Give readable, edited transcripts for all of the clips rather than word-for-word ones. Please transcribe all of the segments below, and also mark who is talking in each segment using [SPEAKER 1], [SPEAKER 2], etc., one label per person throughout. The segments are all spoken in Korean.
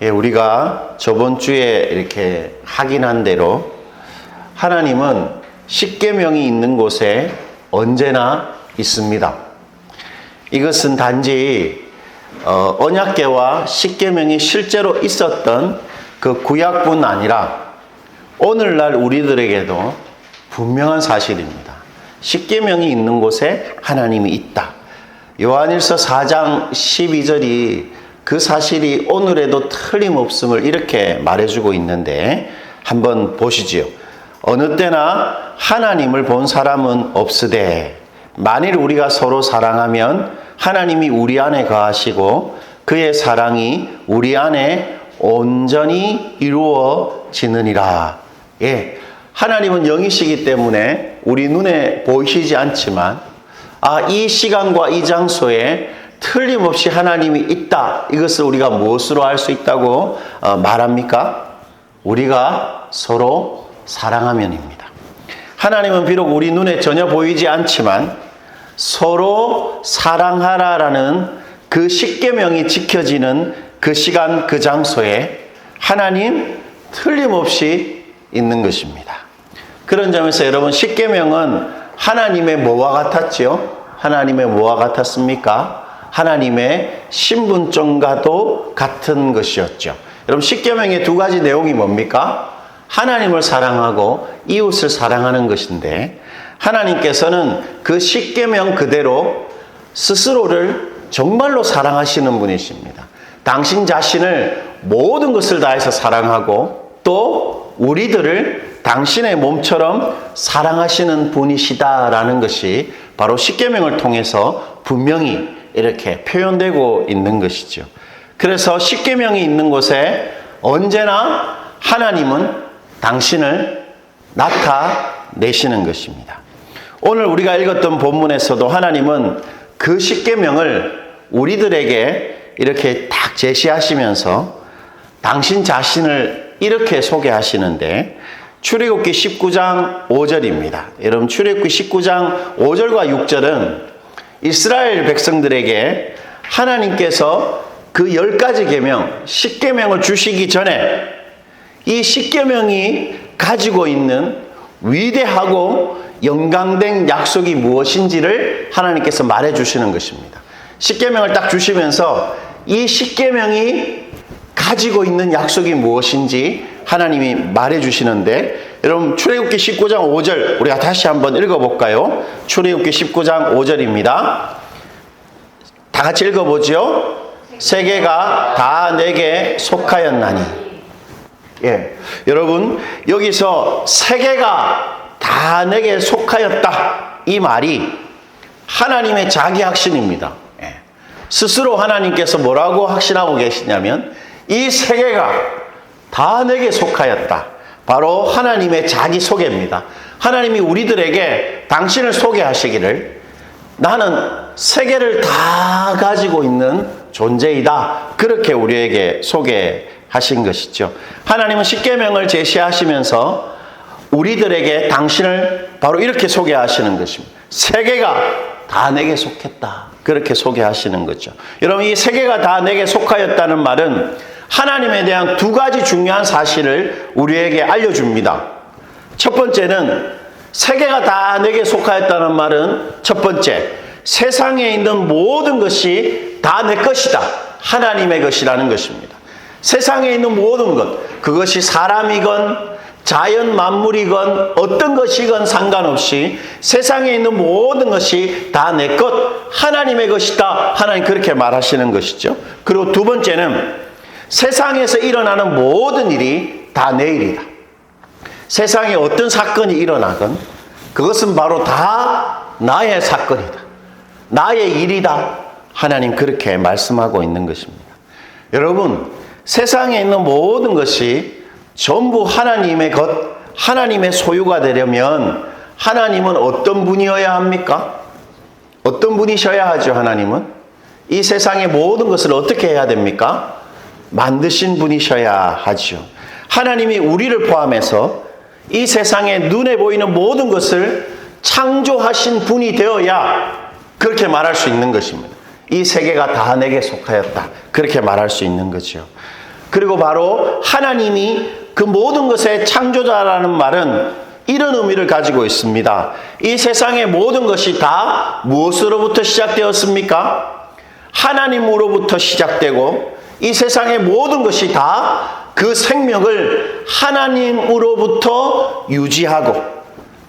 [SPEAKER 1] 우리가 저번 주에 이렇게 확인한 대로 하나님은 십계명이 있는 곳에 언제나 있습니다. 이것은 단지 언약궤와 십계명이 실제로 있었던 그 구약뿐 아니라 오늘날 우리들에게도 분명한 사실입니다. 십계명이 있는 곳에 하나님이 있다. 요한일서 4장 12절이 그 사실이 오늘에도 틀림없음을 이렇게 말해주고 있는데 한번 보시지요. 어느 때나 하나님을 본 사람은 없으되 만일 우리가 서로 사랑하면 하나님이 우리 안에 거하시고 그의 사랑이 우리 안에 온전히 이루어지느니라. 하나님은 영이시기 때문에 우리 눈에 보이시지 않지만 이 시간과 이 장소에 틀림없이 하나님이 있다. 이것을 우리가 무엇으로 알 수 있다고 말합니까? 우리가 서로 사랑하면입니다. 하나님은 비록 우리 눈에 전혀 보이지 않지만 서로 사랑하라라는 그 십계명이 지켜지는 그 시간 그 장소에 하나님 틀림없이 있는 것입니다. 그런 점에서 여러분 십계명은 하나님의 뭐와 같았지요? 하나님의 뭐와 같았습니까? 하나님의 신분증과도 같은 것이었죠. 여러분 십계명의 두 가지 내용이 뭡니까? 하나님을 사랑하고 이웃을 사랑하는 것인데 하나님께서는 그 십계명 그대로 스스로를 정말로 사랑하시는 분이십니다. 당신 자신을 모든 것을 다해서 사랑하고 또 우리들을 당신의 몸처럼 사랑하시는 분이시다라는 것이 바로 십계명을 통해서 분명히 이렇게 표현되고 있는 것이죠. 그래서 십계명이 있는 곳에 언제나 하나님은 당신을 나타내시는 것입니다. 오늘 우리가 읽었던 본문에서도 하나님은 그 십계명을 우리들에게 이렇게 딱 제시하시면서 당신 자신을 이렇게 소개하시는데 출애굽기 19장 5절입니다. 여러분 출애굽기 19장 5절과 6절은 이스라엘 백성들에게 하나님께서 그 10가지 계명, 십계명을 주시기 전에 이 십계명이 가지고 있는 위대하고 영광된 약속이 무엇인지를 하나님께서 말해 주시는 것입니다. 십계명을 딱 주시면서 이 십계명이 가지고 있는 약속이 무엇인지 하나님이 말해 주시는데 여러분 출애굽기 19장 5절 우리가 다시 한번 읽어볼까요? 출애굽기 19장 5절입니다. 다 같이 읽어보죠. 세계가 다 내게 속하였나니. 여러분 여기서 세계가 다 내게 속하였다 이 말이 하나님의 자기 확신입니다. 스스로 하나님께서 뭐라고 확신하고 계시냐면 이 세계가 다 내게 속하였다. 바로 하나님의 자기 소개입니다. 하나님이 우리들에게 당신을 소개하시기를 나는 세계를 다 가지고 있는 존재이다. 그렇게 우리에게 소개하신 것이죠. 하나님은 십계명을 제시하시면서 우리들에게 당신을 바로 이렇게 소개하시는 것입니다. 세계가 다 내게 속했다. 그렇게 소개하시는 거죠. 여러분 이 세계가 다 내게 속하였다는 말은 하나님에 대한 두 가지 중요한 사실을 우리에게 알려줍니다. 첫 번째는 세계가 다 내게 속하였다는 말은 첫 번째, 세상에 있는 모든 것이 다 내 것이다. 하나님의 것이라는 것입니다. 세상에 있는 모든 것, 그것이 사람이건 자연 만물이건 어떤 것이건 상관없이 세상에 있는 모든 것이 다 내 것, 하나님의 것이다. 하나님 그렇게 말하시는 것이죠. 그리고 두 번째는 세상에서 일어나는 모든 일이 다 내 일이다. 세상에 어떤 사건이 일어나건 그것은 바로 다 나의 사건이다. 나의 일이다. 하나님 그렇게 말씀하고 있는 것입니다. 여러분 세상에 있는 모든 것이 전부 하나님의 것, 하나님의 소유가 되려면 하나님은 어떤 분이어야 합니까? 어떤 분이셔야 하죠? 하나님은 이 세상의 모든 것을 어떻게 해야 됩니까? 만드신 분이셔야 하죠. 하나님이 우리를 포함해서 이 세상에 눈에 보이는 모든 것을 창조하신 분이 되어야 그렇게 말할 수 있는 것입니다. 이 세계가 다 내게 속하였다. 그렇게 말할 수 있는 거죠. 그리고 바로 하나님이 그 모든 것의 창조자라는 말은 이런 의미를 가지고 있습니다. 이 세상의 모든 것이 다 무엇으로부터 시작되었습니까? 하나님으로부터 시작되고 이 세상의 모든 것이 다 그 생명을 하나님으로부터 유지하고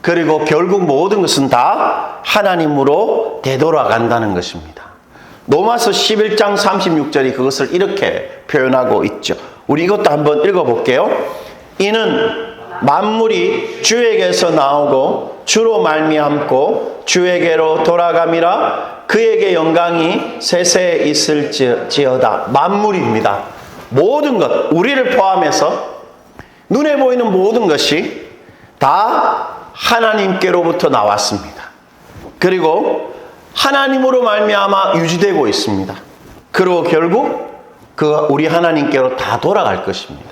[SPEAKER 1] 그리고 결국 모든 것은 다 하나님으로 되돌아간다는 것입니다. 로마서 11장 36절이 그것을 이렇게 표현하고 있죠. 우리 이것도 한번 읽어볼게요. 이는 만물이 주에게서 나오고 주로 말미암고 주에게로 돌아감이라 그에게 영광이 세세에 있을지어다. 만물입니다. 모든 것, 우리를 포함해서 눈에 보이는 모든 것이 다 하나님께로부터 나왔습니다. 그리고 하나님으로 말미암아 유지되고 있습니다. 그리고 결국 우리 하나님께로 다 돌아갈 것입니다.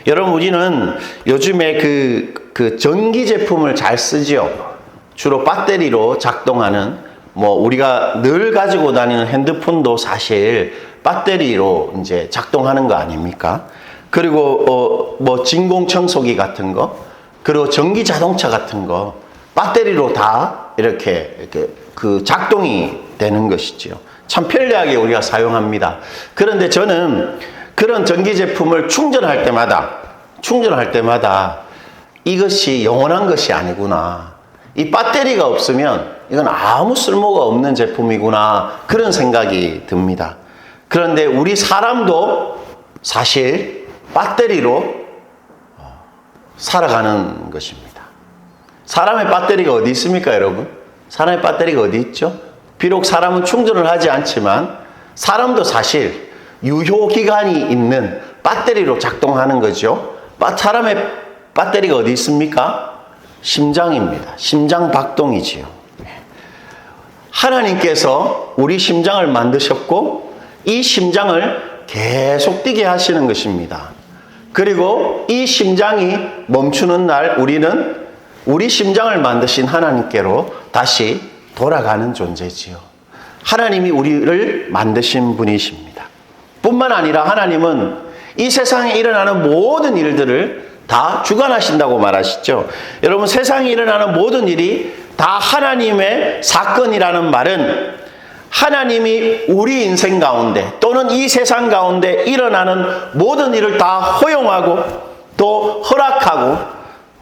[SPEAKER 1] 여러분, 우리는 요즘에 그 전기 제품을 잘 쓰지요. 주로 배터리로 작동하는, 우리가 늘 가지고 다니는 핸드폰도 사실 배터리로 이제 작동하는 거 아닙니까? 그리고 진공 청소기 같은 거, 그리고 전기 자동차 같은 거 배터리로 다 이렇게 그 작동이 되는 것이지요. 참 편리하게 우리가 사용합니다. 그런데 저는 그런 전기 제품을 충전할 때마다 이것이 영원한 것이 아니구나. 이 배터리가 없으면 이건 아무 쓸모가 없는 제품이구나. 그런 생각이 듭니다. 그런데 우리 사람도 사실 배터리로 살아가는 것입니다. 사람의 배터리가 어디 있습니까, 여러분? 사람의 배터리가 어디 있죠? 비록 사람은 충전을 하지 않지만 사람도 사실 유효기간이 있는 배터리로 작동하는 거죠. 사람의 배터리가 어디 있습니까? 심장입니다. 심장 박동이지요. 하나님께서 우리 심장을 만드셨고 이 심장을 계속 뛰게 하시는 것입니다. 그리고 이 심장이 멈추는 날 우리는 우리 심장을 만드신 하나님께로 다시 돌아가는 존재지요. 하나님이 우리를 만드신 분이십니다. 뿐만 아니라 하나님은 이 세상에 일어나는 모든 일들을 다 주관하신다고 말하시죠. 여러분, 세상에 일어나는 모든 일이 다 하나님의 사건이라는 말은 하나님이 우리 인생 가운데 또는 이 세상 가운데 일어나는 모든 일을 다 허용하고 또 허락하고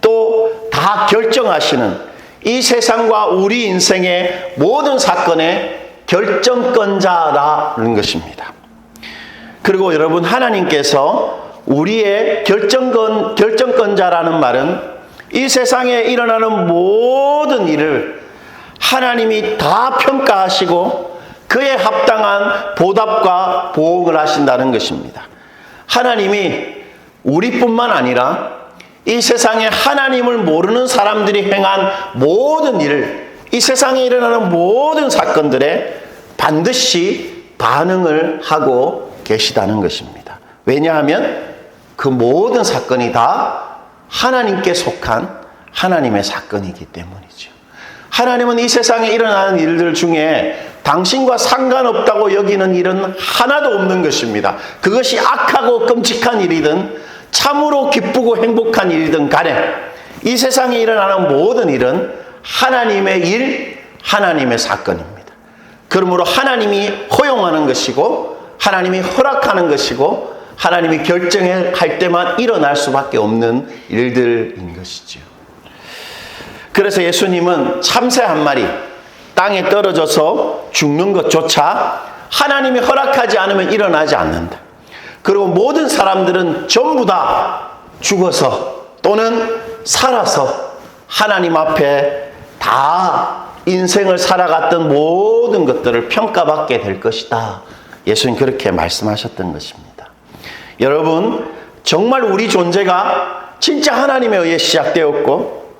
[SPEAKER 1] 또 다 결정하시는 이 세상과 우리 인생의 모든 사건의 결정권자라는 것입니다. 그리고 여러분, 하나님께서 우리의 결정권자라는 말은 이 세상에 일어나는 모든 일을 하나님이 다 평가하시고 그에 합당한 보답과 보응을 하신다는 것입니다. 하나님이 우리뿐만 아니라 이 세상에 하나님을 모르는 사람들이 행한 모든 일을, 이 세상에 일어나는 모든 사건들에 반드시 반응을 하고 계시다는 것입니다. 왜냐하면 그 모든 사건이 다 하나님께 속한 하나님의 사건이기 때문이죠. 하나님은 이 세상에 일어나는 일들 중에 당신과 상관없다고 여기는 일은 하나도 없는 것입니다. 그것이 악하고 끔찍한 일이든 참으로 기쁘고 행복한 일이든 간에 이 세상에 일어나는 모든 일은 하나님의 일, 하나님의 사건입니다. 그러므로 하나님이 허용하는 것이고 하나님이 허락하는 것이고 하나님이 결정할 때만 일어날 수밖에 없는 일들인 것이죠. 그래서 예수님은 참새 한 마리 땅에 떨어져서 죽는 것조차 하나님이 허락하지 않으면 일어나지 않는다. 그리고 모든 사람들은 전부 다 죽어서 또는 살아서 하나님 앞에 다 인생을 살아갔던 모든 것들을 평가받게 될 것이다. 예수님 그렇게 말씀하셨던 것입니다. 여러분, 정말 우리 존재가 진짜 하나님에 의해 시작되었고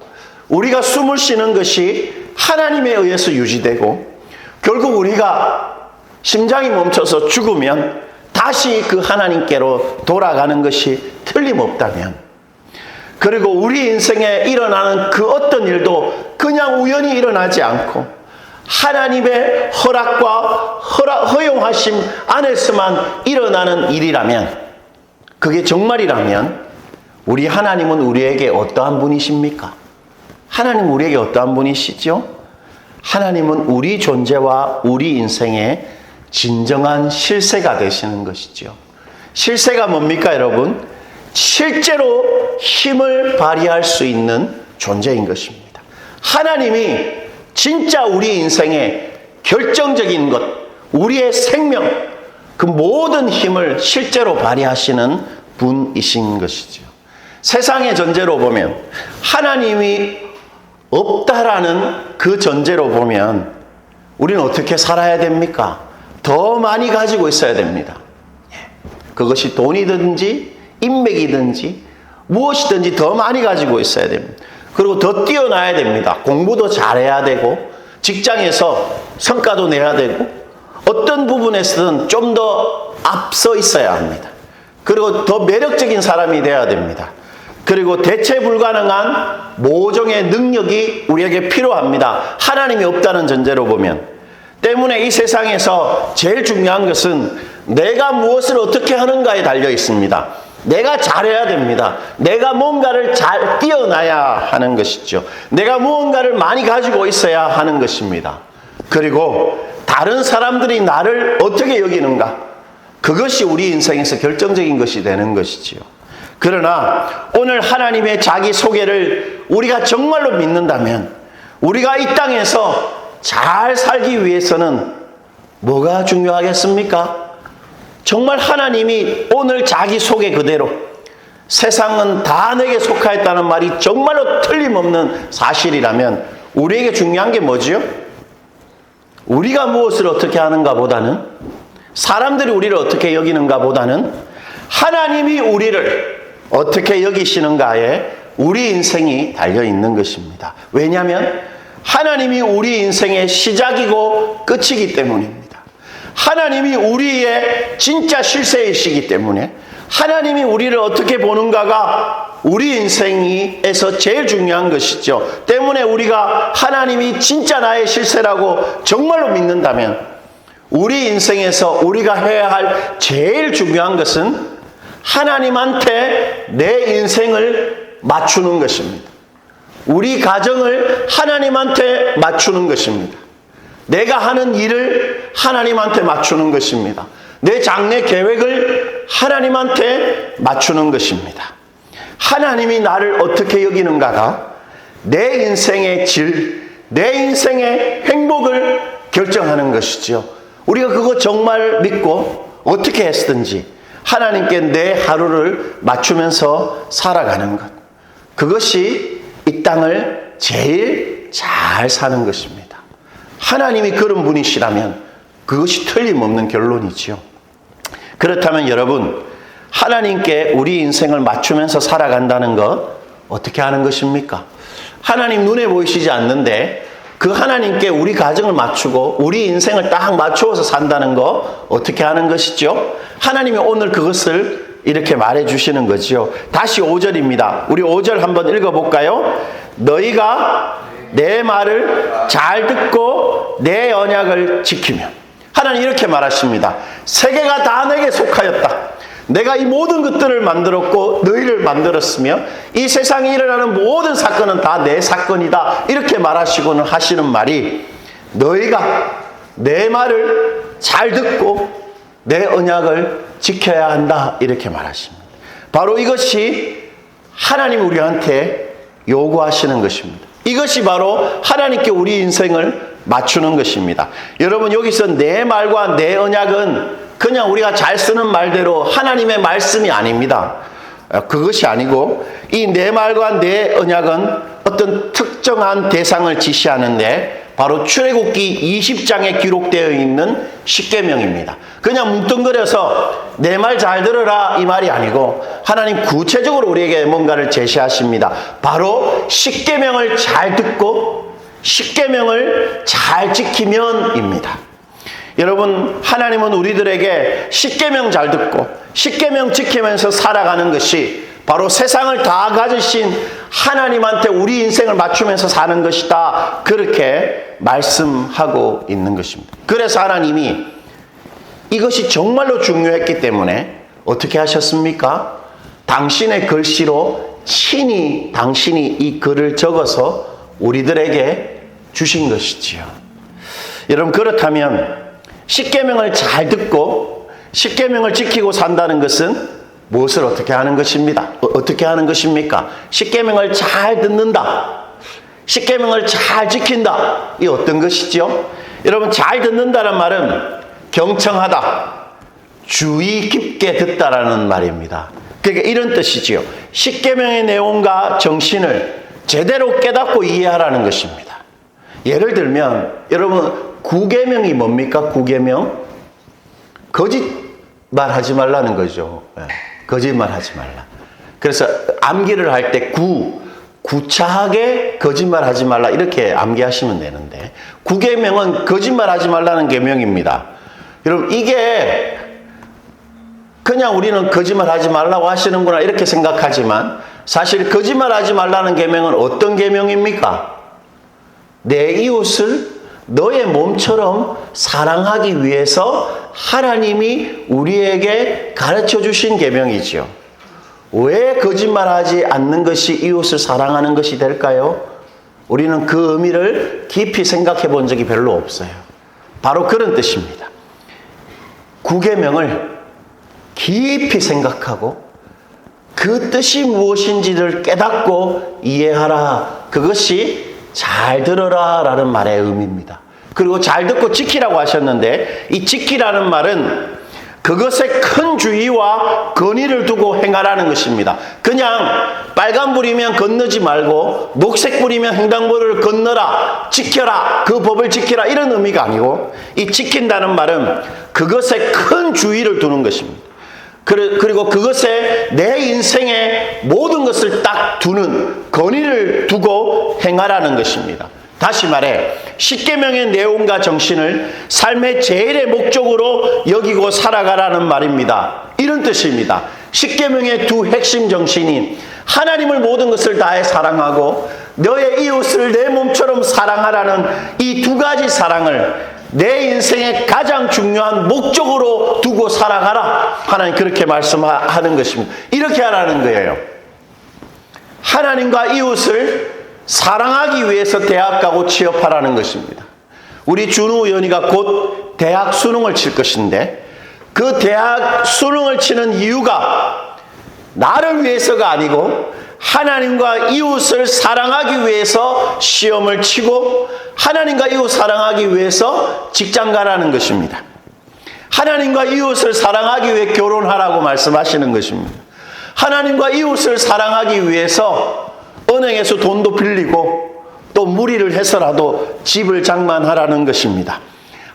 [SPEAKER 1] 우리가 숨을 쉬는 것이 하나님에 의해서 유지되고 결국 우리가 심장이 멈춰서 죽으면 다시 그 하나님께로 돌아가는 것이 틀림없다면, 그리고 우리 인생에 일어나는 그 어떤 일도 그냥 우연히 일어나지 않고 하나님의 허락과 허용하심 안에서만 일어나는 일이라면 그게 정말이라면 우리 하나님은 우리에게 어떠한 분이십니까? 하나님은 우리에게 어떠한 분이시죠? 하나님은 우리 존재와 우리 인생의 진정한 실세가 되시는 것이죠. 실세가 뭡니까, 여러분? 실제로 힘을 발휘할 수 있는 존재인 것입니다. 하나님이 진짜 우리 인생의 결정적인 것, 우리의 생명, 그 모든 힘을 실제로 발휘하시는 분이신 것이죠. 세상의 전제로 보면 하나님이 없다라는 그 전제로 보면 우리는 어떻게 살아야 됩니까? 더 많이 가지고 있어야 됩니다. 그것이 돈이든지 인맥이든지 무엇이든지 더 많이 가지고 있어야 됩니다. 그리고 더 뛰어나야 됩니다. 공부도 잘해야 되고 직장에서 성과도 내야 되고 어떤 부분에서든 좀 더 앞서 있어야 합니다. 그리고 더 매력적인 사람이 되어야 됩니다. 그리고 대체 불가능한 모종의 능력이 우리에게 필요합니다. 하나님이 없다는 전제로 보면. 때문에 이 세상에서 제일 중요한 것은 내가 무엇을 어떻게 하는가에 달려 있습니다. 내가 잘해야 됩니다. 내가 뭔가를 잘 뛰어나야 하는 것이죠. 내가 무언가를 많이 가지고 있어야 하는 것입니다. 그리고 다른 사람들이 나를 어떻게 여기는가? 그것이 우리 인생에서 결정적인 것이 되는 것이지요. 그러나 오늘 하나님의 자기 소개를 우리가 정말로 믿는다면 우리가 이 땅에서 잘 살기 위해서는 뭐가 중요하겠습니까? 정말 하나님이 오늘 자기 소개 그대로 세상은 다 내게 속하였다는 말이 정말로 틀림없는 사실이라면 우리에게 중요한 게 뭐지요? 우리가 무엇을 어떻게 하는가 보다는 사람들이 우리를 어떻게 여기는가 보다는 하나님이 우리를 어떻게 여기시는가에 우리 인생이 달려있는 것입니다. 왜냐하면 하나님이 우리 인생의 시작이고 끝이기 때문입니다. 하나님이 우리의 진짜 실세이시기 때문에 하나님이 우리를 어떻게 보는가가 우리 인생에서 제일 중요한 것이죠. 때문에 우리가 하나님이 진짜 나의 실세라고 정말로 믿는다면 우리 인생에서 우리가 해야 할 제일 중요한 것은 하나님한테 내 인생을 맞추는 것입니다. 우리 가정을 하나님한테 맞추는 것입니다. 내가 하는 일을 하나님한테 맞추는 것입니다. 내 장래 계획을 하나님한테 맞추는 것입니다. 하나님이 나를 어떻게 여기는가가 내 인생의 질, 내 인생의 행복을 결정하는 것이죠. 우리가 그거 정말 믿고 어떻게 했든지 하나님께 내 하루를 맞추면서 살아가는 것. 그것이 이 땅을 제일 잘 사는 것입니다. 하나님이 그런 분이시라면 그것이 틀림없는 결론이지요. 그렇다면 여러분, 하나님께 우리 인생을 맞추면서 살아간다는 것 어떻게 하는 것입니까? 하나님 눈에 보이시지 않는데 그 하나님께 우리 가정을 맞추고 우리 인생을 딱 맞추어서 산다는 거 어떻게 하는 것이죠? 하나님이 오늘 그것을 이렇게 말해 주시는 거지요. 다시 5절입니다. 우리 5절 한번 읽어볼까요? 너희가 내 말을 잘 듣고 내 언약을 지키면. 하나님 이렇게 말하십니다. 세계가 다 내게 속하였다. 내가 이 모든 것들을 만들었고 너희를 만들었으며 이 세상에 일어나는 모든 사건은 다 내 사건이다. 이렇게 말하시고는 하시는 말이 너희가 내 말을 잘 듣고 내 언약을 지켜야 한다. 이렇게 말하십니다. 바로 이것이 하나님 우리한테 요구하시는 것입니다. 이것이 바로 하나님께 우리 인생을 맞추는 것입니다. 여러분 여기서 내 말과 내 언약은 그냥 우리가 잘 쓰는 말대로 하나님의 말씀이 아닙니다. 그것이 아니고 이 내 말과 내 언약은 어떤 특정한 대상을 지시하는데 바로 출애굽기 20장에 기록되어 있는 십계명입니다. 그냥 뭉뚱그려서 내 말 잘 들어라 이 말이 아니고 하나님 구체적으로 우리에게 뭔가를 제시하십니다. 바로 십계명을 잘 듣고 십계명을 잘 지키면입니다. 여러분 하나님은 우리들에게 십계명 잘 듣고 십계명 지키면서 살아가는 것이 바로 세상을 다 가지신 하나님한테 우리 인생을 맞추면서 사는 것이다. 그렇게 말씀하고 있는 것입니다. 그래서 하나님이 이것이 정말로 중요했기 때문에 어떻게 하셨습니까? 당신의 글씨로 친히 당신이 이 글을 적어서 우리들에게 주신 것이지요. 여러분, 그렇다면 십계명을 잘 듣고 십계명을 지키고 산다는 것은 무엇을 어떻게 하는 것입니다? 어떻게 하는 것입니까? 십계명을 잘 듣는다. 십계명을 잘 지킨다. 이 어떤 것이죠? 여러분, 잘 듣는다는 말은 경청하다, 주의 깊게 듣다라는 말입니다. 그러니까 이런 뜻이지요. 십계명의 내용과 정신을 제대로 깨닫고 이해하라는 것입니다. 예를 들면 여러분, 구계명이 뭡니까? 구계명? 거짓말하지 말라는 거죠. 거짓말하지 말라. 그래서 암기를 할 때 구차하게 거짓말하지 말라 이렇게 암기하시면 되는데, 구계명은 거짓말하지 말라는 계명입니다. 여러분, 이게 그냥 우리는 거짓말하지 말라고 하시는구나 이렇게 생각하지만, 사실 거짓말하지 말라는 계명은 어떤 계명입니까? 내 이웃을 너의 몸처럼 사랑하기 위해서 하나님이 우리에게 가르쳐 주신 계명이지요. 왜 거짓말하지 않는 것이 이웃을 사랑하는 것이 될까요? 우리는 그 의미를 깊이 생각해 본 적이 별로 없어요. 바로 그런 뜻입니다. 구계명을 깊이 생각하고 그 뜻이 무엇인지를 깨닫고 이해하라. 그것이 잘 들어라 라는 말의 의미입니다. 그리고 잘 듣고 지키라고 하셨는데, 이 지키라는 말은 그것에 큰 주의와 권위를 두고 행하라는 것입니다. 그냥 빨간불이면 건너지 말고 녹색불이면 횡단보도를 건너라, 지켜라, 그 법을 지켜라 이런 의미가 아니고, 이 지킨다는 말은 그것에 큰 주의를 두는 것입니다. 그리고 그것에 내 인생의 모든 것을 딱 두는 권위를 두고 행하라는 것입니다. 다시 말해 십계명의 내용과 정신을 삶의 제일의 목적으로 여기고 살아가라는 말입니다. 이런 뜻입니다. 십계명의 두 핵심 정신이 하나님을 모든 것을 다해 사랑하고 너의 이웃을 내 몸처럼 사랑하라는 이 두 가지 사랑을 내 인생의 가장 중요한 목적으로 두고 살아가라. 하나님 그렇게 말씀하는 것입니다. 이렇게 하라는 거예요. 하나님과 이웃을 사랑하기 위해서 대학 가고 취업하라는 것입니다. 우리 준우 의원이가 곧 대학 수능을 칠 것인데, 그 대학 수능을 치는 이유가 나를 위해서가 아니고 하나님과 이웃을 사랑하기 위해서 시험을 치고 하나님과 이웃 사랑하기 위해서 직장 가라는 것입니다. 하나님과 이웃을 사랑하기 위해 결혼하라고 말씀하시는 것입니다. 하나님과 이웃을 사랑하기 위해서 은행에서 돈도 빌리고 또 무리를 해서라도 집을 장만하라는 것입니다.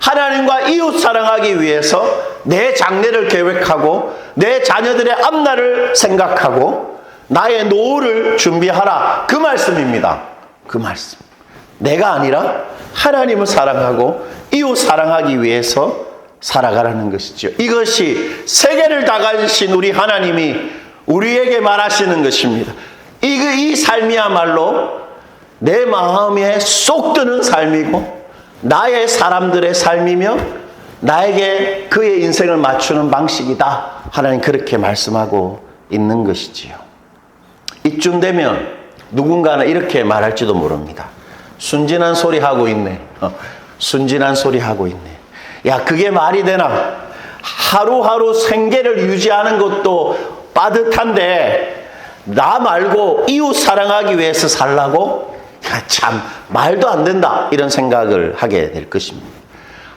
[SPEAKER 1] 하나님과 이웃 사랑하기 위해서 내 장래를 계획하고 내 자녀들의 앞날을 생각하고 나의 노후를 준비하라. 그 말씀입니다. 그 말씀. 내가 아니라 하나님을 사랑하고 이웃 사랑하기 위해서 살아가라는 것이죠. 이것이 세계를 다 가지신 우리 하나님이 우리에게 말하시는 것입니다. 이 삶이야말로 내 마음에 쏙 드는 삶이고 나의 사람들의 삶이며 나에게 그의 인생을 맞추는 방식이다. 하나님 그렇게 말씀하고 있는 것이지요. 이쯤 되면 누군가는 이렇게 말할지도 모릅니다. 순진한 소리 하고 있네. 순진한 소리 하고 있네. 야, 그게 말이 되나? 하루하루 생계를 유지하는 것도 빠듯한데 나 말고 이웃 사랑하기 위해서 살라고? 야, 참 말도 안 된다. 이런 생각을 하게 될 것입니다.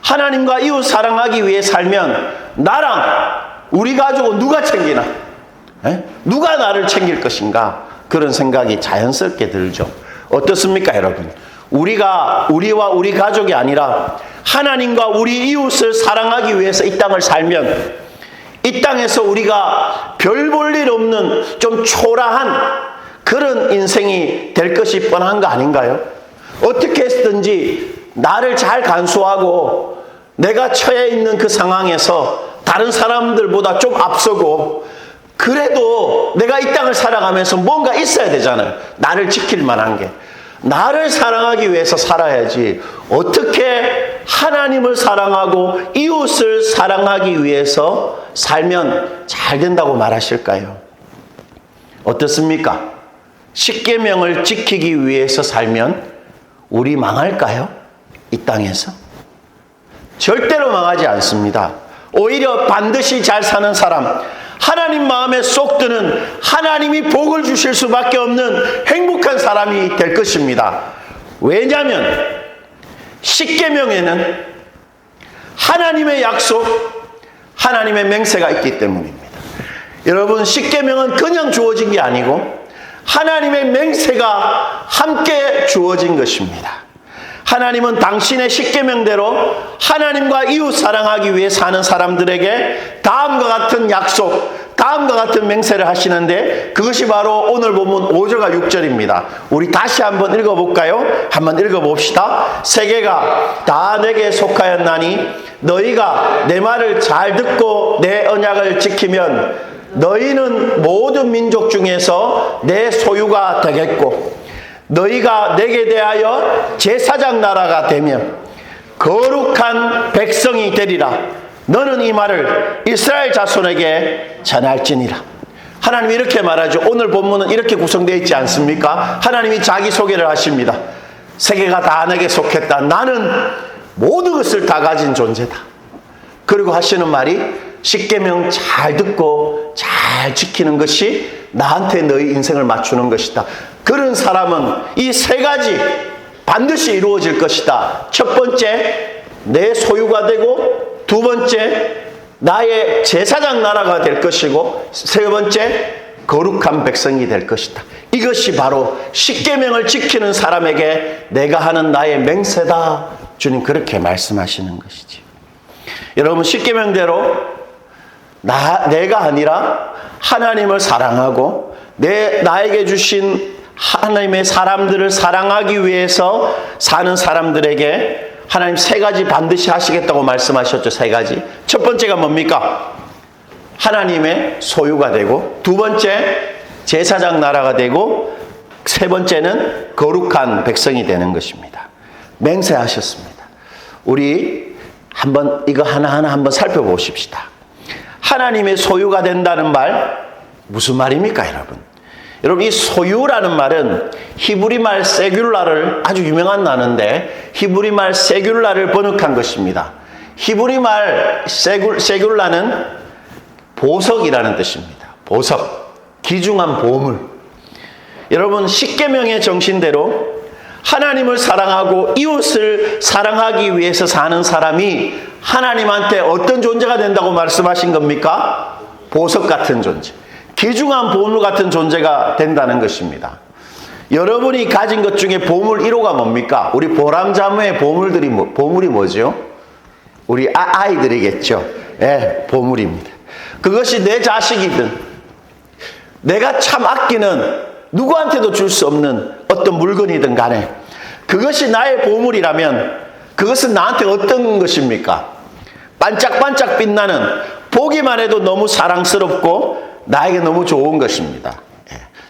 [SPEAKER 1] 하나님과 이웃 사랑하기 위해 살면 나랑 우리 가족은 누가 챙기나? 누가 나를 챙길 것인가? 그런 생각이 자연스럽게 들죠. 어떻습니까, 여러분? 우리와 우리 가족이 아니라 하나님과 우리 이웃을 사랑하기 위해서 이 땅을 살면 이 땅에서 우리가 별 볼 일 없는 좀 초라한 그런 인생이 될 것이 뻔한 거 아닌가요? 어떻게 했든지 나를 잘 간수하고 내가 처해 있는 그 상황에서 다른 사람들보다 좀 앞서고 그래도 내가 이 땅을 살아가면서 뭔가 있어야 되잖아요. 나를 지킬 만한 게. 나를 사랑하기 위해서 살아야지 어떻게 하나님을 사랑하고 이웃을 사랑하기 위해서 살면 잘 된다고 말하실까요? 어떻습니까? 십계명을 지키기 위해서 살면 우리 망할까요? 이 땅에서? 절대로 망하지 않습니다. 오히려 반드시 잘 사는 사람, 하나님 마음에 쏙 드는, 하나님이 복을 주실 수밖에 없는 행복한 사람이 될 것입니다. 왜냐하면 십계명에는 하나님의 약속, 하나님의 맹세가 있기 때문입니다. 여러분, 십계명은 그냥 주어진 게 아니고 하나님의 맹세가 함께 주어진 것입니다. 하나님은 당신의 십계명대로 하나님과 이웃 사랑하기 위해 사는 사람들에게 다음과 같은 약속, 다음과 같은 맹세를 하시는데, 그것이 바로 오늘 본문 5절과 6절입니다. 우리 다시 한번 읽어볼까요? 한번 읽어봅시다. 세계가 다 내게 속하였나니 너희가 내 말을 잘 듣고 내 언약을 지키면 너희는 모든 민족 중에서 내 소유가 되겠고 너희가 내게 대하여 제사장 나라가 되며 거룩한 백성이 되리라. 너는 이 말을 이스라엘 자손에게 전할지니라. 하나님이 이렇게 말하죠. 오늘 본문은 이렇게 구성되어 있지 않습니까? 하나님이 자기 소개를 하십니다. 세계가 다 내게 속했다. 나는 모든 것을 다 가진 존재다. 그리고 하시는 말이 십계명 잘 듣고 잘 지키는 것이 나한테 너희 인생을 맞추는 것이다. 그런 사람은 이 세 가지 반드시 이루어질 것이다. 첫 번째, 내 소유가 되고, 두 번째, 나의 제사장 나라가 될 것이고, 세 번째, 거룩한 백성이 될 것이다. 이것이 바로 십계명을 지키는 사람에게 내가 하는 나의 맹세다. 주님 그렇게 말씀하시는 것이지. 여러분, 십계명대로 내가 아니라 하나님을 사랑하고 나에게 주신 하나님의 사람들을 사랑하기 위해서 사는 사람들에게 하나님 세 가지 반드시 하시겠다고 말씀하셨죠. 세 가지. 첫 번째가 뭡니까? 하나님의 소유가 되고, 두 번째 제사장 나라가 되고, 세 번째는 거룩한 백성이 되는 것입니다. 맹세하셨습니다. 우리 한번 이거 하나하나 한번 살펴보십시다. 하나님의 소유가 된다는 말 무슨 말입니까, 여러분? 여러분, 이 소유라는 말은 히브리 말 세귤라를, 아주 유명한 단어인데 히브리 말 세귤라를 번역한 것입니다. 히브리 말 세귤라는 보석이라는 뜻입니다. 보석, 귀중한 보물. 여러분, 십계명의 정신대로 하나님을 사랑하고 이웃을 사랑하기 위해서 사는 사람이 하나님한테 어떤 존재가 된다고 말씀하신 겁니까? 보석 같은 존재, 귀중한 보물 같은 존재가 된다는 것입니다. 여러분이 가진 것 중에 보물 1호가 뭡니까? 우리 보람자무의 보물이 뭐죠? 우리 아이들이겠죠. 예, 보물입니다. 그것이 내 자식이든 내가 참 아끼는 누구한테도 줄 수 없는 어떤 물건이든 간에 그것이 나의 보물이라면 그것은 나한테 어떤 것입니까? 반짝반짝 빛나는, 보기만 해도 너무 사랑스럽고 나에게 너무 좋은 것입니다.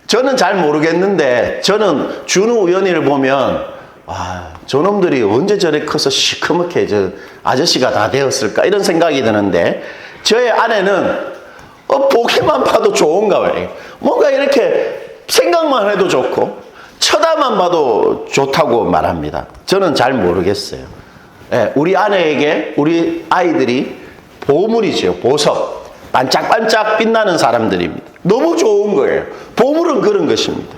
[SPEAKER 1] 저는 잘 모르겠는데 저는 준우 우연이를 보면 저놈들이 언제 저래 커서 시커멓게 저 아저씨가 다 되었을까 이런 생각이 드는데, 저의 아내는 보기만 봐도 좋은가 봐요. 뭔가 이렇게 생각만 해도 좋고 쳐다만 봐도 좋다고 말합니다. 저는 잘 모르겠어요. 우리 아내에게 우리 아이들이 보물이죠. 보석. 반짝반짝 빛나는 사람들입니다. 너무 좋은 거예요. 보물은 그런 것입니다.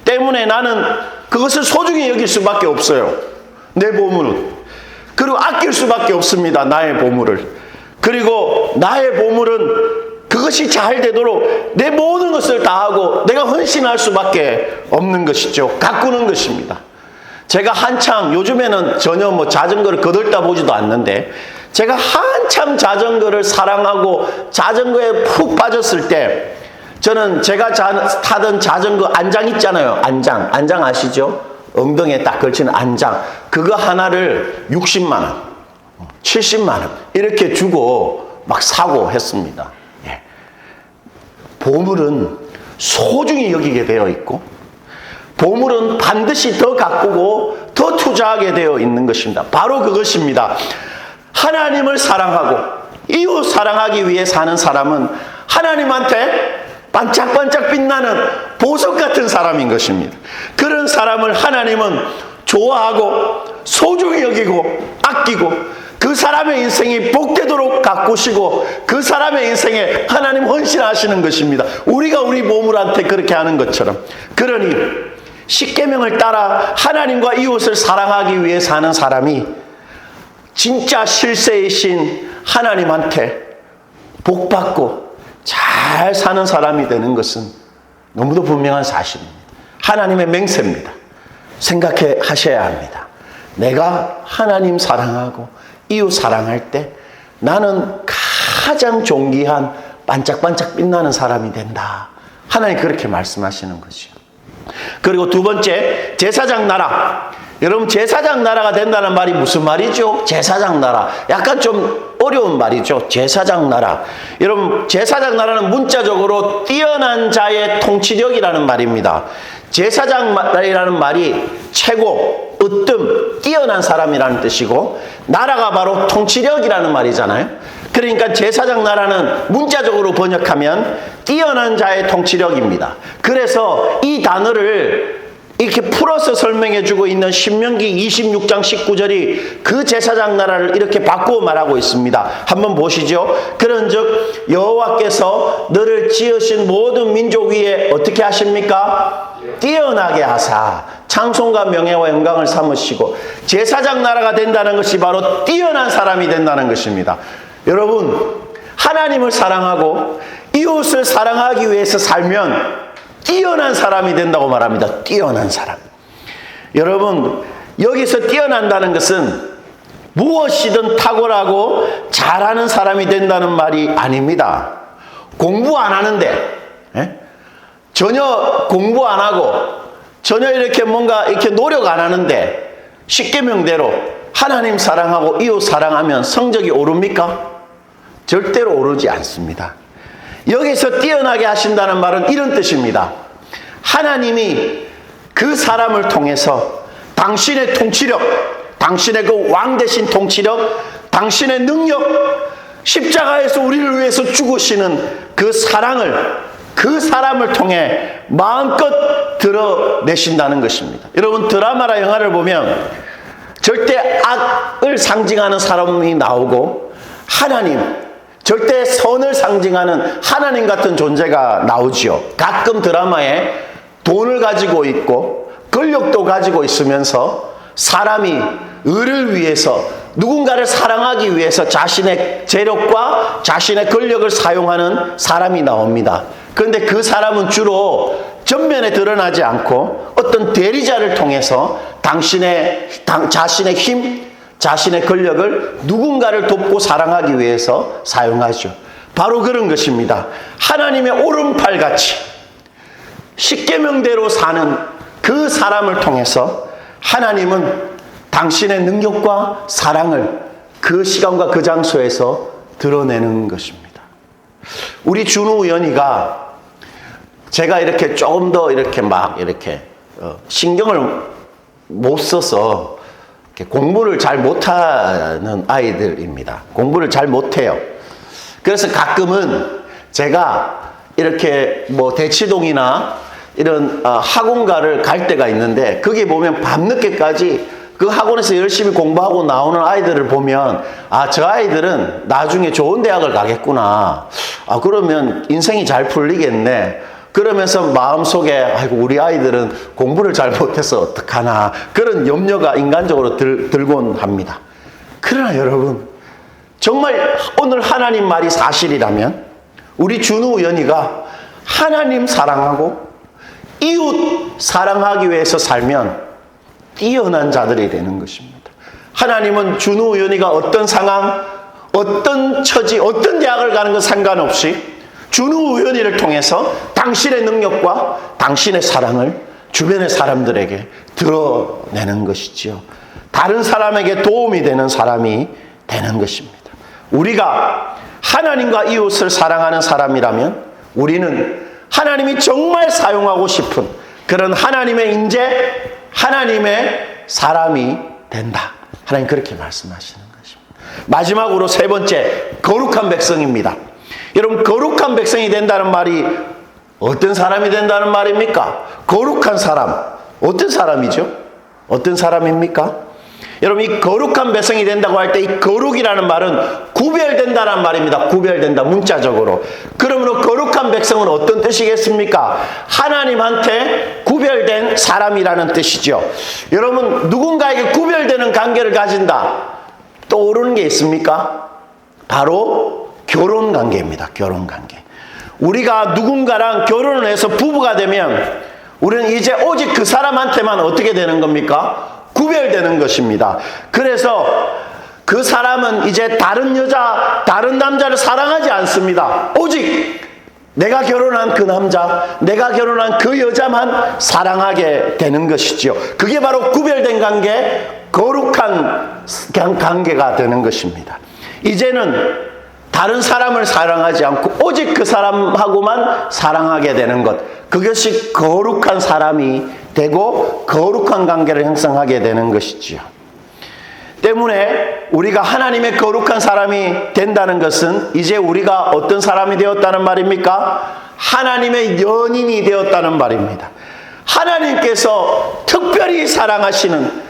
[SPEAKER 1] 때문에 나는 그것을 소중히 여길 수밖에 없어요. 내 보물은. 그리고 아낄 수밖에 없습니다. 나의 보물을. 그리고 나의 보물은 그것이 잘 되도록 내 모든 것을 다하고 내가 헌신할 수밖에 없는 것이죠. 가꾸는 것입니다. 제가 한창, 요즘에는 전혀 자전거를 거들다 보지도 않는데, 제가 한참 자전거를 사랑하고 자전거에 푹 빠졌을 때, 저는 제가 타던 자전거 안장 있잖아요. 안장 아시죠? 엉덩이에 딱 걸치는 안장. 그거 하나를 60만 원, 70만 원 이렇게 주고 막 사고 했습니다. 보물은 소중히 여기게 되어 있고 보물은 반드시 더 가꾸고 더 투자하게 되어 있는 것입니다. 바로 그것입니다. 하나님을 사랑하고 이웃 사랑하기 위해 사는 사람은 하나님한테 반짝반짝 빛나는 보석 같은 사람인 것입니다. 그런 사람을 하나님은 좋아하고 소중히 여기고 아끼고 그 사람의 인생이 복되도록 가꾸시고 그 사람의 인생에 하나님 헌신하시는 것입니다. 우리가 우리 보물한테 그렇게 하는 것처럼. 그러니 십계명을 따라 하나님과 이웃을 사랑하기 위해 사는 사람이 진짜 실세이신 하나님한테 복받고 잘 사는 사람이 되는 것은 너무도 분명한 사실입니다. 하나님의 맹세입니다. 생각해 하셔야 합니다. 내가 하나님 사랑하고 이웃 사랑할 때 나는 가장 존귀한 반짝반짝 빛나는 사람이 된다. 하나님 그렇게 말씀하시는 거죠. 그리고 두 번째, 제사장 나라. 여러분, 제사장 나라가 된다는 말이 무슨 말이죠? 제사장 나라. 약간 좀 어려운 말이죠. 제사장 나라. 여러분, 제사장 나라는 문자적으로 뛰어난 자의 통치력이라는 말입니다. 제사장이라는 말이 최고, 으뜸, 뛰어난 사람이라는 뜻이고, 나라가 바로 통치력이라는 말이잖아요. 그러니까 제사장 나라는 문자적으로 번역하면 뛰어난 자의 통치력입니다. 그래서 이 단어를 이렇게 풀어서 설명해 주고 있는 신명기 26장 19절이 그 제사장 나라를 이렇게 바꾸어 말하고 있습니다. 한번 보시죠. 그런즉 여호와께서 너를 지으신 모든 민족 위에 어떻게 하십니까? 뛰어나게 하사 찬송과 명예와 영광을 삼으시고 제사장 나라가 된다는 것이 바로 뛰어난 사람이 된다는 것입니다. 여러분, 하나님을 사랑하고 이웃을 사랑하기 위해서 살면 뛰어난 사람이 된다고 말합니다. 뛰어난 사람. 여러분, 여기서 뛰어난다는 것은 무엇이든 탁월하고 잘하는 사람이 된다는 말이 아닙니다. 공부 안 하는데, 전혀 공부 안 하고, 전혀 이렇게 뭔가 이렇게 노력 안 하는데, 십계명대로 하나님 사랑하고 이웃 사랑하면 성적이 오릅니까? 절대로 오르지 않습니다. 여기서 뛰어나게 하신다는 말은 이런 뜻입니다. 하나님이 그 사람을 통해서 당신의 통치력, 당신의 그 왕 대신 통치력, 당신의 능력, 십자가에서 우리를 위해서 죽으시는 그 사랑을 그 사람을 통해 마음껏 드러내신다는 것입니다. 여러분, 드라마나 영화를 보면 절대 악을 상징하는 사람이 나오고 하나님, 절대 선을 상징하는 하나님 같은 존재가 나오지요. 가끔 드라마에 돈을 가지고 있고 권력도 가지고 있으면서 사람이 의를 위해서 누군가를 사랑하기 위해서 자신의 재력과 자신의 권력을 사용하는 사람이 나옵니다. 그런데 그 사람은 주로 전면에 드러나지 않고 어떤 대리자를 통해서 자신의 힘, 자신의 권력을 누군가를 돕고 사랑하기 위해서 사용하죠. 바로 그런 것입니다. 하나님의 오른팔같이 십계명대로 사는 그 사람을 통해서 하나님은 당신의 능력과 사랑을 그 시간과 그 장소에서 드러내는 것입니다. 우리 준우 의원이가 제가 이렇게 조금 더 이렇게 신경을 못 써서 공부를 잘 못하는 아이들입니다. 공부를 잘 못해요. 그래서 가끔은 제가 이렇게 대치동이나 이런 학원가를 갈 때가 있는데 거기 보면 밤늦게까지 그 학원에서 열심히 공부하고 나오는 아이들을 보면 저 아이들은 나중에 좋은 대학을 가겠구나. 그러면 인생이 잘 풀리겠네. 그러면서 마음속에 아이고 우리 아이들은 공부를 잘 못해서 어떡하나 그런 염려가 인간적으로 들곤 합니다. 그러나 여러분, 정말 오늘 하나님 말이 사실이라면 우리 준우 의원이가 하나님 사랑하고 이웃 사랑하기 위해서 살면 뛰어난 자들이 되는 것입니다. 하나님은 준우 의원이가 어떤 상황, 어떤 처지, 어떤 대학을 가는 것 상관없이 준우 의원이를 통해서 당신의 능력과 당신의 사랑을 주변의 사람들에게 드러내는 것이지요. 다른 사람에게 도움이 되는 사람이 되는 것입니다. 우리가 하나님과 이웃을 사랑하는 사람이라면 우리는 하나님이 정말 사용하고 싶은 그런 하나님의 인재, 하나님의 사람이 된다. 하나님 그렇게 말씀하시는 것입니다. 마지막으로 세 번째, 거룩한 백성입니다. 여러분, 거룩한 백성이 된다는 말이 어떤 사람이 된다는 말입니까? 거룩한 사람. 어떤 사람이죠? 어떤 사람입니까? 여러분, 이 거룩한 백성이 된다고 할 때 이 거룩이라는 말은 구별된다는 말입니다. 구별된다, 문자적으로. 그러므로 거룩한 백성은 어떤 뜻이겠습니까? 하나님한테 구별된 사람이라는 뜻이죠. 여러분, 누군가에게 구별되는 관계를 가진다. 떠오르는 게 있습니까? 바로 결혼 관계입니다. 결혼 관계. 우리가 누군가랑 결혼을 해서 부부가 되면 우리는 이제 오직 그 사람한테만 어떻게 되는 겁니까? 구별되는 것입니다. 그래서 그 사람은 이제 다른 여자, 다른 남자를 사랑하지 않습니다. 오직 내가 결혼한 그 남자, 내가 결혼한 그 여자만 사랑하게 되는 것이죠. 그게 바로 구별된 관계, 거룩한 관계가 되는 것입니다. 이제는 다른 사람을 사랑하지 않고 오직 그 사람하고만 사랑하게 되는 것, 그것이 거룩한 사람이 되고 거룩한 관계를 형성하게 되는 것이지요. 때문에 우리가 하나님의 거룩한 사람이 된다는 것은 이제 우리가 어떤 사람이 되었다는 말입니까? 하나님의 연인이 되었다는 말입니다. 하나님께서 특별히 사랑하시는,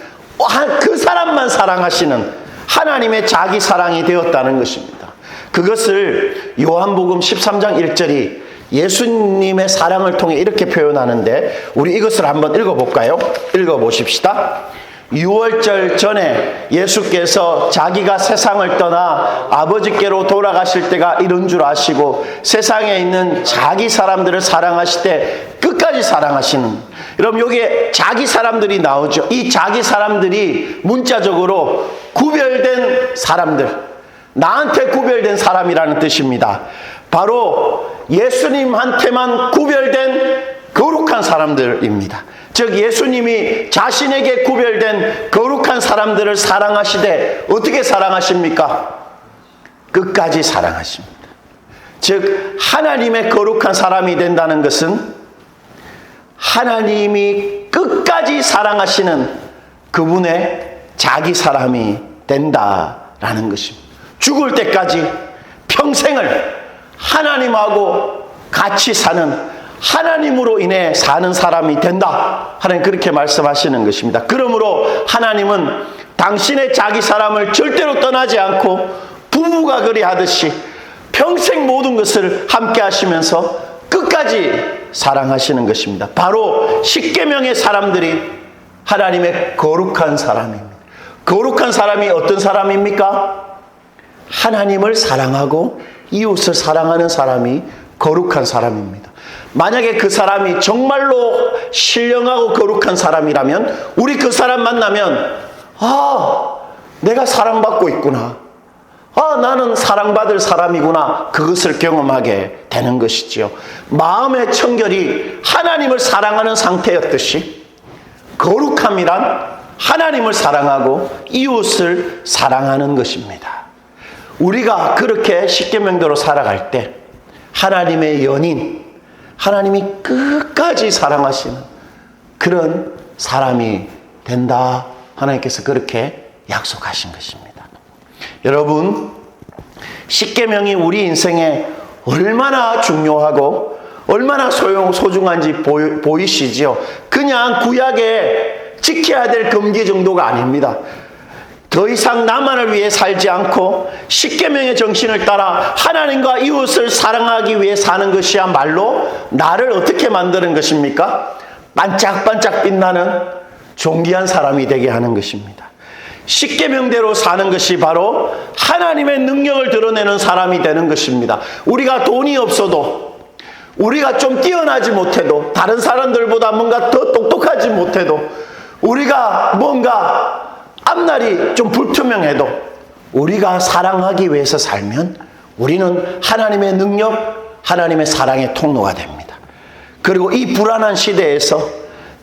[SPEAKER 1] 그 사람만 사랑하시는 하나님의 자기 사랑이 되었다는 것입니다. 그것을 요한복음 13장 1절이 예수님의 사랑을 통해 이렇게 표현하는데, 우리 이것을 한번 읽어볼까요? 읽어보십시다. 6월절 전에 예수께서 자기가 세상을 떠나 아버지께로 돌아가실 때가 이른 줄 아시고 세상에 있는 자기 사람들을 사랑하실 때 끝까지 사랑하시는, 여러분 여기에 자기 사람들이 나오죠. 이 자기 사람들이 문자적으로 구별된 사람들, 나한테 구별된 사람이라는 뜻입니다. 바로 예수님한테만 구별된 거룩한 사람들입니다. 즉 예수님이 자신에게 구별된 거룩한 사람들을 사랑하시되 어떻게 사랑하십니까? 끝까지 사랑하십니다. 즉 하나님의 거룩한 사람이 된다는 것은 하나님이 끝까지 사랑하시는 그분의 자기 사람이 된다라는 것입니다. 죽을 때까지 평생을 하나님하고 같이 사는, 하나님으로 인해 사는 사람이 된다. 하나님 그렇게 말씀하시는 것입니다. 그러므로 하나님은 당신의 자기 사람을 절대로 떠나지 않고 부부가 그리하듯이 평생 모든 것을 함께 하시면서 끝까지 사랑하시는 것입니다. 바로 십계명의 사람들이 하나님의 거룩한 사람입니다. 거룩한 사람이 어떤 사람입니까? 하나님을 사랑하고 이웃을 사랑하는 사람이 거룩한 사람입니다. 만약에 그 사람이 정말로 신령하고 거룩한 사람이라면 우리 그 사람 만나면 내가 사랑받고 있구나, 나는 사랑받을 사람이구나, 그것을 경험하게 되는 것이지요. 마음의 청결이 하나님을 사랑하는 상태였듯이 거룩함이란 하나님을 사랑하고 이웃을 사랑하는 것입니다. 우리가 그렇게 십계명대로 살아갈 때 하나님의 연인, 하나님이 끝까지 사랑하시는 그런 사람이 된다. 하나님께서 그렇게 약속하신 것입니다. 여러분, 십계명이 우리 인생에 얼마나 중요하고 얼마나 소중한지 보이시지요? 그냥 구약에 지켜야 될 금기 정도가 아닙니다. 더 이상 나만을 위해 살지 않고 십계명의 정신을 따라 하나님과 이웃을 사랑하기 위해 사는 것이야말로 나를 어떻게 만드는 것입니까? 반짝반짝 빛나는 존귀한 사람이 되게 하는 것입니다. 십계명대로 사는 것이 바로 하나님의 능력을 드러내는 사람이 되는 것입니다. 우리가 돈이 없어도, 우리가 좀 뛰어나지 못해도, 다른 사람들보다 뭔가 더 똑똑하지 못해도, 우리가 뭔가 앞날이 좀 불투명해도 우리가 사랑하기 위해서 살면 우리는 하나님의 능력, 하나님의 사랑의 통로가 됩니다. 그리고 이 불안한 시대에서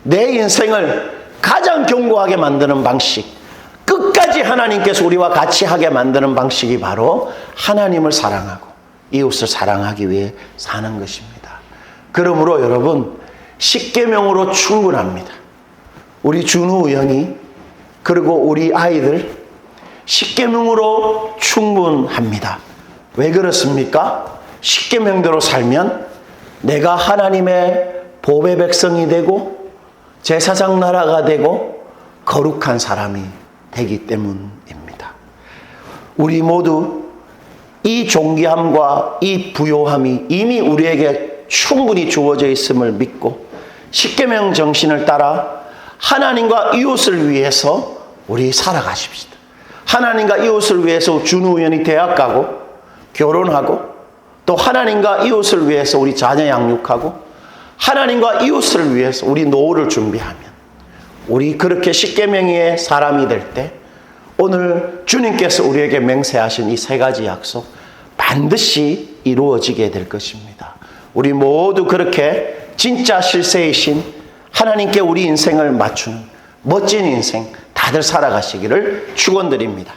[SPEAKER 1] 내 인생을 가장 견고하게 만드는 방식, 끝까지 하나님께서 우리와 같이 하게 만드는 방식이 바로 하나님을 사랑하고 이웃을 사랑하기 위해 사는 것입니다. 그러므로 여러분, 십계명으로 충분합니다. 우리 준우 의원이 그리고 우리 아이들 십계명으로 충분합니다. 왜 그렇습니까? 십계명대로 살면 내가 하나님의 보배 백성이 되고 제사장 나라가 되고 거룩한 사람이 되기 때문입니다. 우리 모두 이 존귀함과 이 부요함이 이미 우리에게 충분히 주어져 있음을 믿고 십계명 정신을 따라 하나님과 이웃을 위해서 우리 살아가십시다. 하나님과 이웃을 위해서 준우 의원이 대학 가고 결혼하고 또 하나님과 이웃을 위해서 우리 자녀 양육하고 하나님과 이웃을 위해서 우리 노후를 준비하면 우리 그렇게 십계명의 사람이 될 때 오늘 주님께서 우리에게 맹세하신 이 세 가지 약속 반드시 이루어지게 될 것입니다. 우리 모두 그렇게 진짜 실세이신 하나님께 우리 인생을 맞추는 멋진 인생 다들 살아가시기를 축원드립니다.